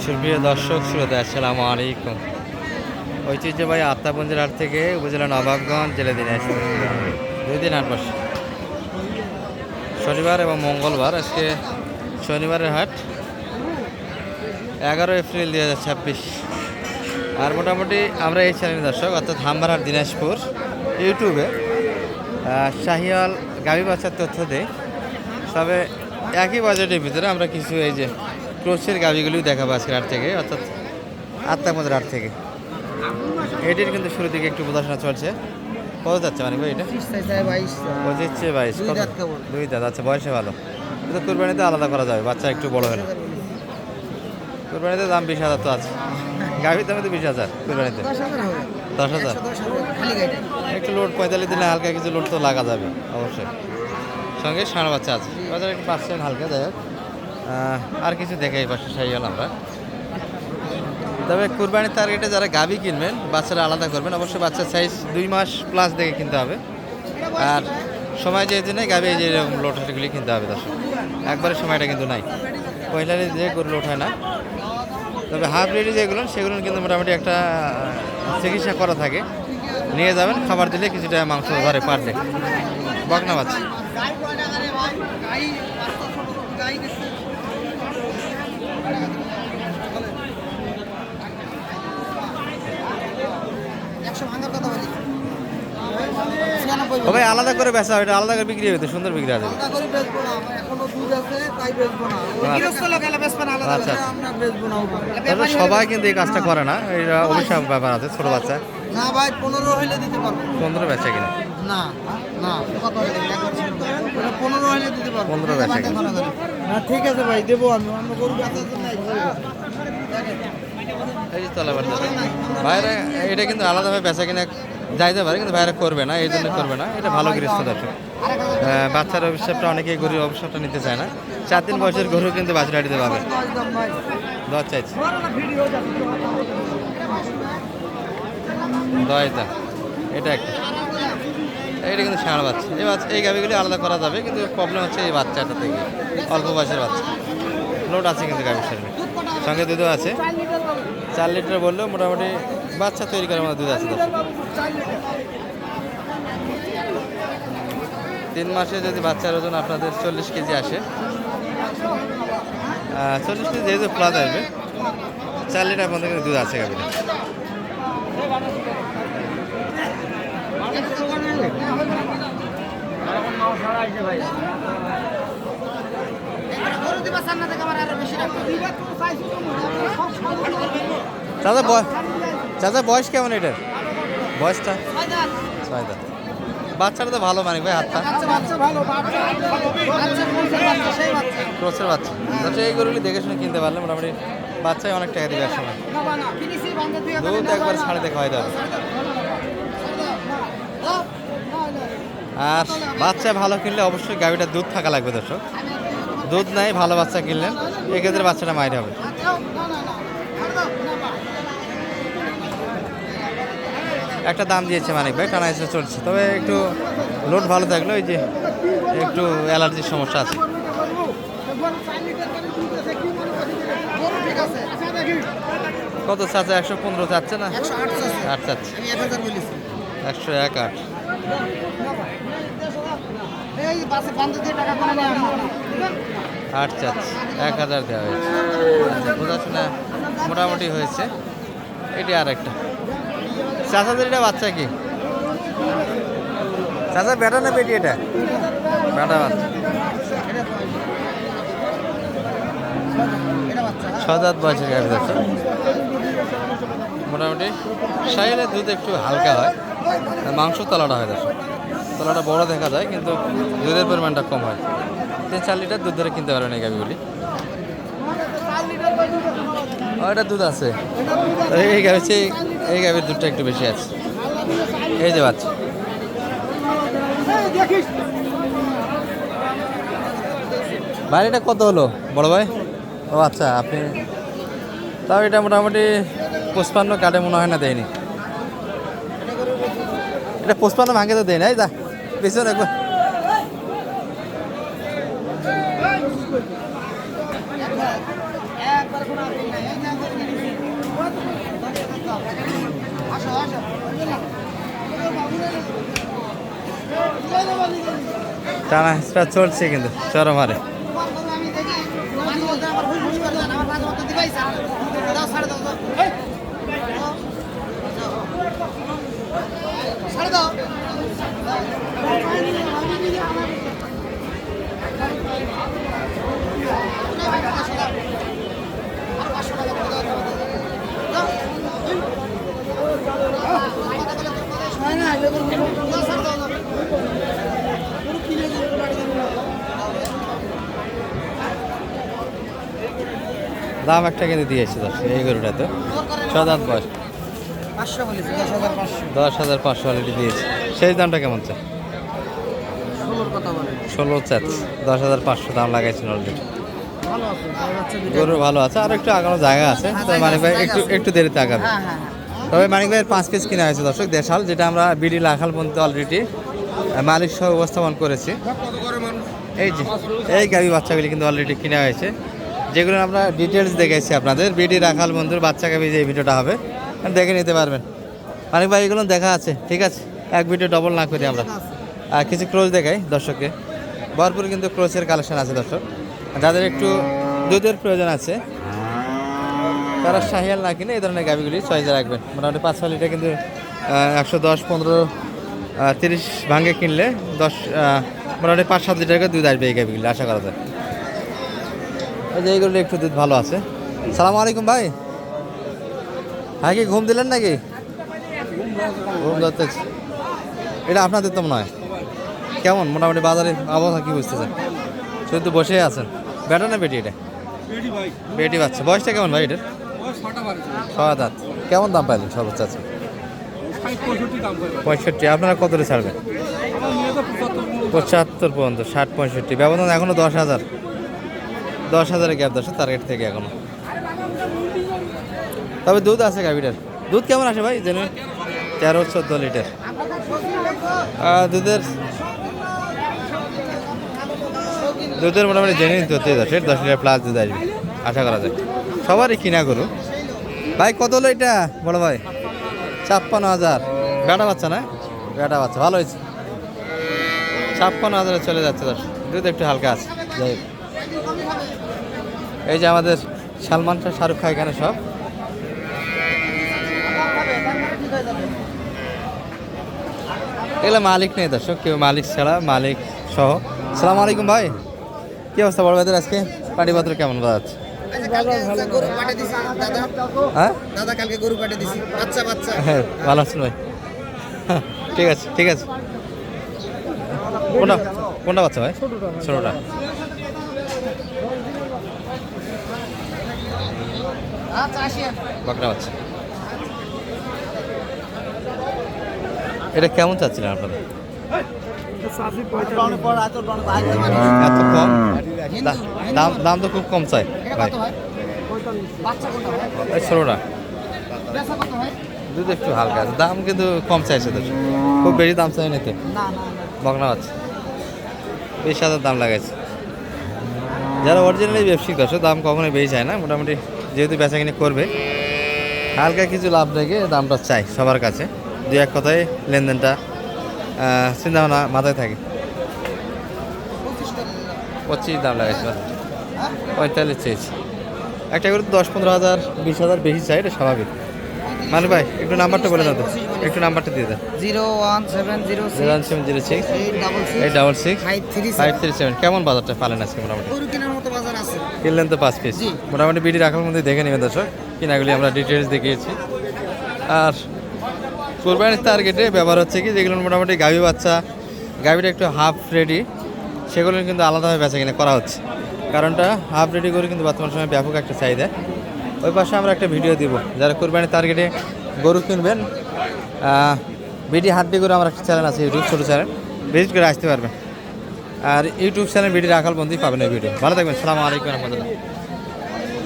সুপ্রিয় দর্শক শ্রোতা, আসসালামু আলাইকুম। ঐতিহ্যবাহী আত্মাপুঞ্জের হাট থেকে উপজেলা নবাবগঞ্জ, জেলা দিনাজপুর। 2 দিন হাট বসে, শনিবার এবং মঙ্গলবার। আজকে শনিবারের হাট 11 এপ্রিল 2026। আর মোটামুটি আমরা এই চ্যানেল দর্শক, অর্থাৎ হামবারহাট দিনাজপুর ইউটিউবে শাহিওয়াল গাভী বাচ্চার তথ্য দেয়। তবে একই বাজেটের ভিতরে আমরা কিছু এই যে ক্রোসের গাভীগুলিও দেখাবো আজকের হাট থেকে, অর্থাৎ আত্মাপুঞ্জের হাট থেকে। এটির কিন্তু শুরু থেকে একটু প্রদর্শনা চলছে। কত যাচ্ছে মানে ভাই এটা? 25 2 দাঁত। আচ্ছা, বয়সে ভালো, কিন্তু কুরবানিতে আলাদা করা যাবে, বাচ্চা একটু বড় হলে। কুরবানিতে দাম 20,000 তো আছে, গাভীর দামে তো 20,000, কুরবানিতে 10,000। একটু লোড 45 দিনে হালকা কিছু লোড তো লাগা যাবে অবশ্যই। সঙ্গে ষাঁড় বাচ্চা আছে, বাজার একটু পাচ্ছেন হালকা। যাই হোক, আর কিছু দেখে এই পাশে শাহিওয়াল আমরা। তবে কুরবানির টার্গেটে যারা গাভী কিনবেন, বাচ্চারা আলাদা করবেন। অবশ্যই বাচ্চার সাইজ 2 মাস প্লাস দেখে কিনতে হবে। আর সময় যেহেতু নেই, গাভী এই যে এরকম লোটগুলি কিনতে হবে দর্শক। একবারে সময়টা কিন্তু নাই, পয়লারে যে গরু লোট হয় না। তবে হাফ রেডি যেগুলো, সেগুলো কিন্তু মোটামুটি একটা চিকিৎসা করা থাকে। নিয়ে যাবেন, খাবার দিলে কিছুটা মাংস ধরে পারলে। বকনা বাচ্চা ভাই আলাদা করে বেচা, ওইটা আলাদা করে বিক্রি হবে তো, সুন্দর বিক্রি আছে। সবাই কিন্তু এই কাজটা করে না, এটা অভিশাপ ব্যাপার আছে। ছোট বাচ্চা না ভাই, 15 হইলে দিতে পারবো। 15 বেচা কিনা? না না, 15 হইলে দিতে পারবো। 15 বেচা কিনা? না ঠিক আছে ভাই, দেবো আমি। অন্য গরু বেচার জন্য এই যে তলাবার বাইরে, এটা কিন্তু আলাদাভাবে বেচা কিনা যাইতে পারে, কিন্তু বাইরে করবে না, এই জন্য করবে না। এটা ভালো গৃহস্থ দর্শক। বাচ্চার অভিশাপটা অনেকেই গরুর অভিশাপটা নিতে চায় না। 4 দিন বয়সের গরু কিন্তু বাছুর হাঁটিতে পাবে। 10 চাইছে, 10 দাম। এটা একটা, এটা কিন্তু ষাঁড় বাচ্চা। এই গাভীগুলি আলাদা করা যাবে, কিন্তু প্রবলেম হচ্ছে এই বাচ্চাটা থেকে, অল্প বয়সের বাচ্চা। লোড আছে কিন্তু গাভীর সামনে, সঙ্গে দুধও আছে। 4 লিটার বললেও মোটামুটি বাচ্চা তৈরি করার মতো দুধ আছে। 3 মাসে যদি বাচ্চার ওজন আপনাদের 40 কেজি আসে, 40 কেজি যেহেতু প্লাস আসবে, 4 লিটার পর্যন্ত কিন্তু দুধ আছে গাভীর। চাচা বয়স কেমন এটার? বয়সটা 6 দাঁত। বাচ্চাটা তো ভালো মানে ভাই, হাতটা ক্রসের বাচ্চা। আচ্ছা, এই গরুগুলি দেখে শুনে কিনতে পারলে মোটামুটি বাচ্চায় অনেক টাকা দিবে এক সময়। দুধ একবার ছাড়ে দেখে হয় যাবে। আর বাচ্চা ভালো কিনলে অবশ্যই গাভীটার দুধ থাকা লাগবে দর্শক। দুধ নাই, ভালো বাচ্চা কিনলেন, এক্ষেত্রে বাচ্চাটা মাইর হবে। একটা দাম দিয়েছে মানিক ভাই, টানা এসে চলছে। তবে একটু লোড ভালো থাকলে, ওই যে একটু অ্যালার্জির সমস্যা আছে। কত চাচ্ছে? 115 চাচ্ছে না? 8 চাচ্ছে। 101.8। চাচ্ছে 1000 দেওয়া হয়েছে। বোঝাচ্ছে না, মোটামুটি হয়েছে। এটি আর একটা চাচাদের। এটা বাচ্চা কি চাচা, বেটা না বেটি? এটা বেটা বাচ্চা, 6 দাঁত বয়সের গাভী যাচ্ছে। মোটামুটি শাহিওয়ালের দুধ একটু হালকা হয়, মাংস তলাটা হয় দর্শক। তলাটা বড় দেখা যায়, কিন্তু দুধের পরিমাণটা কম হয়। 3-4 লিটার দুধ ধরে কিনতে পারেন এই গাভীগুলি। এটা দুধ আছে, এই গাভী, এই গাভীর দুধটা একটু বেশি আছে। এই যে বাচ্চা, বাড়িটা কত হলো বড় ভাই? ও আচ্ছা, আপনি তাও এটা মোটামুটি 55 কাটে মনে হয় না, দেয়নি। এটা 55 ভাঙে তো দেয় না, এই যা পেছনে একবার। টানা হেঁচড়া চলছে কিন্তু চরম হারে। দাম একটা কিন্তু দিয়েছে দশ এই গরুটা তো 6 দাঁত বয়স 500 বলেছি 10,500 10,500 অলরেডি দিয়েছে। সেই দামটা কেমন চাই? 16 কথা বলে 16 চাচ্ছে 10,500 দাম লাগাইছেন অলরেডি। ভালো আছে বাচ্চা দুটো গরু ভালো আছে আর একটু আগানো জায়গা আছে, তো মানিক ভাই একটু একটু দেরিতে আগাবে। হ্যাঁ হ্যাঁ তবে মানিক ভাইয়ের 5 পিস কিনা হয়েছে দর্শক দেশাল, যেটা আমরা বিডি লাখাল পর্যন্ত অলরেডি মালিক সহ উপস্থাপন করেছি। এই যে এই গাভী বাচ্চাগুলি কিন্তু অলরেডি কিনা হয়েছে, যেগুলো আমরা ডিটেলস দেখেছি আপনাদের। বিডি রাখাল বন্ধুর বাচ্চা গাভী যে এই ভিডিওটা হবে দেখে নিতে পারবেন। মানিক ভাই এগুলো দেখা আছে, ঠিক আছে, এক ভিডিও ডবল না করি আমরা। আর কিছু ক্রোজ দেখাই দর্শককে, ভরপুর কিন্তু ক্রোজের কালেকশন আছে দর্শক। যাদের একটু দুধের প্রয়োজন আছে তারা শাহিয়াল না কিনে এই ধরনের গাভিগুলি চয়েসে রাখবেন। মোটামুটি 5-6 লিটার কিন্তু 110, 15, 30 ভাঙে কিনলে 10 মোটামুটি 5-7 লিটার করে দুধ আসবে এই গাভিগুলি, আশা করা যায়। এই যে এইগুলো একটু দুধ ভালো আছে। সালাম আলাইকুম ভাই, হ্যাঁ কি ঘুম দিলেন নাকি? ঘুম ধরতেছে, এটা আপনাদের তো মনে হয়। কেমন মোটামুটি বাজারে আবহাওয়া কি বুঝতেছেন? শুধু বসে আছেন। বেটা না বেটি? এটা বেটি বাচ্চা। বয়সটা কেমন ভাই এটার? 6 দাঁত। কেমন দাম পাইলেন সর্বোচ্চ আছে? 65। আপনারা কত রে ছাড়বেন? 75 পর্যন্ত, 60-65 ব্যবধান এখনো 10,000 গ্যাপ দশ টার্গেট থেকে এখনো। তবে দুধ আছে গাভিটার। দুধ কেমন আসে ভাই? যেন 13-14 লিটার দুধের মোটামুটি জেনে নিতে হচ্ছে 10 লিটার প্লাস দুধ আসবে, আশা করা যায়। সবারই কিনা করু ভাই। কত হলো এটা বড় ভাই? 56,000। বেটা বাচ্চা না? বেটা বাচ্চা, ভালো হয়েছে। 56,000 চলে যাচ্ছে দশ। দুধ একটু হালকা আছে। যাই হোক, এই যে আমাদের সালমান শাহ, শাহরুখ খান এখানে সব। এগুলো মালিক নেই দর্শক, কেউ মালিক ছাড়া, মালিক সহ। সালাম আলাইকুম ভাই, কি অবস্থা বড় ভাইদের? আজকে পাটিপত্র কেমন বাজাচ্ছে? গরু পাঠে দিছি দাদা। হ্যাঁ দাদা কালকে গরু পাঠে দিছি, বাচ্চা হ্যাঁ, ভালো আছেন ভাই? ঠিক আছে ঠিক আছে। কোনটা কোনটা বাচ্চা ভাই? ছোটোটা। বাকরা বাচ্চা। এটা কেমন চাচ্ছিলেন আপনারা? এত কম দাম তো খুব কম চাই ভাই। ষোলোটা দুধ একটু হালকা আছে, দাম কিন্তু কম চাইছে তো, খুব বেশি দাম চাই নিতে। বকনা বাচ্চা 20,000 দাম লাগাইছে। যারা অরিজিনালি ব্যবসায়িক দর্শক দাম কখনোই বেশি চায় না, মোটামুটি যেহেতু বেচা কিনে করবে হালকা কিছু লাভ রেখে দামটা চাই সবার কাছে। দু এক কথায় লেনদেনটা চিন্তাভাবনা মাথায় থাকে। 25 দাম লাগাইছে, 45 চেয়েছি। একটা করে 10-15,000, 20,000 বেশি চাই, এটা স্বাভাবিক। মানে ভাই একটু নাম্বারটা বলে দাও তো, একটু নাম্বারটা দিয়ে দেন। 01706 866 537। কেমন বাজারটা পালেন আজকে? মোটামুটি গরু কেনার মতো বাজার আছে। কিনলেন তো 5 পিস, মোটামুটি বিডি রাখার মধ্যে দেখে নেবেন দর্শক। কিনাগুলি আমরা ডিটেলস দেখিয়েছি। আর কোরবানির টার্গেটে ব্যবহার হচ্ছে কি, যেগুলো মোটামুটি গাভী বাচ্চা, গাভীটা একটু হাফ রেডি, সেগুলো কিন্তু আলাদাভাবে বেচা কিনা করা হচ্ছে। কারণটা হাফ রেডি করে কিন্তু বর্তমান সময়ে ব্যাপক একটা চাহিদা। ওই পাশে আমরা একটা ভিডিও দিব, যারা কোরবানির টার্গেটে গরু কিনবেন, বিডি হাড্ডি করে আমার একটা চ্যানেল আছে ইউটিউব, ছোটো চ্যানেল, ভিজিট করে আসতে পারবেন। আর ইউটিউব চ্যানেল বিডি রাখাল বন্ধুই পাবেন এই ভিডিও। ভালো থাকবেন, সালামু আলাইকুম রহমতুল্লাহ।